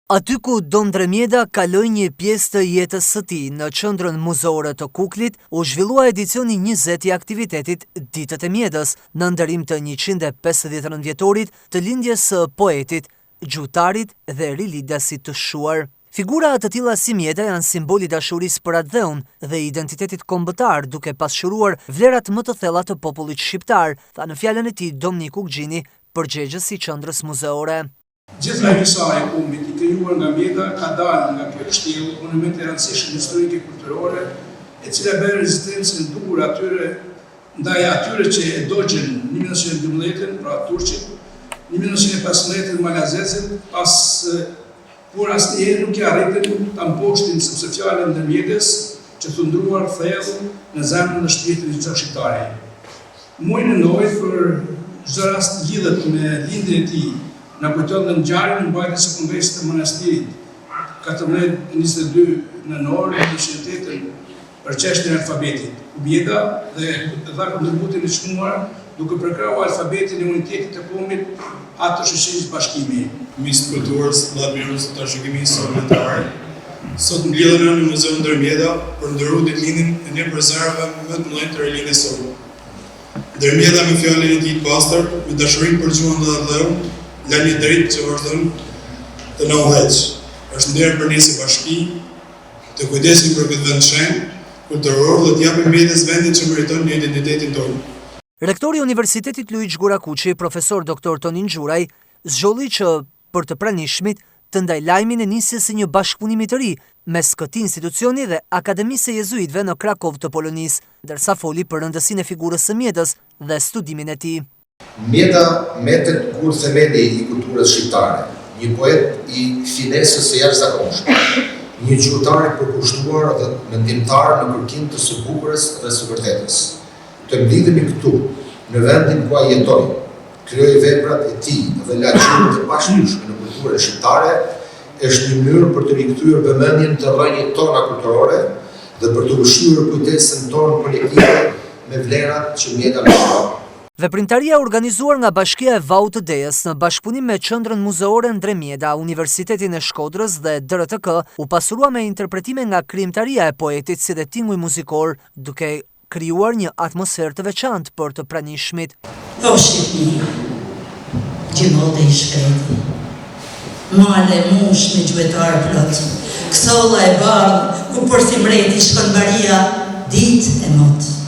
Aty ku Don Ndremjeda kaloi një pjesë të jetës së tij në qendrën muzeore të Kuklit, u zhvillua edicioni 20 i aktivitetit Ditët e Mjedës, në nderim të 159 vjetorit të lindjes së poetit, gjuhëtarit dhe rilindjasit të shuar. Figura të tilla si Mjeda janë simboli dashurisë për atë dheun dhe identitetit kombëtar, duke pasqyruar vlerat më të thella të popullit shqiptar, tha në fjalën e tij Dominic Ukgjini, përgjegjës i qendrës muzeore. Gjithë rajtësa e kombit i krijuar nga Mjeda ka dalë nga kjo kështjellë monument e rëndësishëm historike kulturore, e cila bën rezistencën dur ndaj atyre që e dogjën 1912, pra turqit, 1915 malazezët, por asnjëherë nuk i arritën ta mposhtin sepse fjalën e Ndremjedës që thundruar thellë në zemrën dhe shpirtin e çdo shqiptari. Muaji nënoj për çdo rast lidhet me lindjen e tij. Në kujton dhe ngjarjen e mbajtjes së kongresit të monastirit 14-22 nënor 1908 për çështjen e alfabetit. Mjeda dhe dha kontributin e çmuar duke përkrahur alfabetin e unitetit të kombit atë të shoqërisë bashkimi. Ministri i Kulturës dhe Admirës të Trashëgimisë Sovietare, sot mbledhen në Muzeun Ndremjeda për ndërruar ditëlindjen e një prezervave më të mëdhenj të rilindjes së. Ndremjeda me fjalën e tij të pastër, me dashuri për gjuhën dhe dheun, la një dritë që vazhdon të na udhëheq. Është nder për ne si bashki të kujdesim për këtë vend shenjtë, kulturor dhe të japim mjedis vendin që meriton në identitetin tonë. Rektori i Universitetit Luiç Gurakuçi, profesor Dr. Tonin Xhuraj, zgjolli që për të pranishmit të ndaj lajmin e nisjes së një bashkëpunimi të ri mes këtij institucioni dhe Akademisë së Jezuitëve në Krakov të Polonisë, ndërsa foli për rëndësinë e figurës së Mjedës dhe studimin e tij. Mjeda metet kur themeli i kulturës shqiptare, një poet i finesës së jashtëzakonshme, një gjuhëtar i përkushtuar dhe mendimtar në kërkim të së bukurës dhe së vërtetës. Të mblidhemi këtu, në vendin ku ai jetoi, krijoi veprat e tij dhe la gjuhën e pashlyeshme në kulturën shqiptare, është një mënyrë për të rikthyer vëmendjen të rrënjit tona kulturore dhe për të ushqyer kujdesin tonë kolektive me vlerat që Mjeda mbështeton. Veprimtaria organizuar nga Bashkia e Vaut të Dejës në bashkëpunim me Qendrën Muzeore Ndremjeda, Universitetin e Shkodrës dhe DRTK u pasurua me interpretime nga krijimtaria e poetit si dhe tinguj muzikor, duke krijuar një atmosferë të veçantë për të pranishmit. O Shqipni, gjinote i shkreti, male mush me gjuetar plot, kësolla e bardhë, ku për si mreti shkon baria, ditë e notë.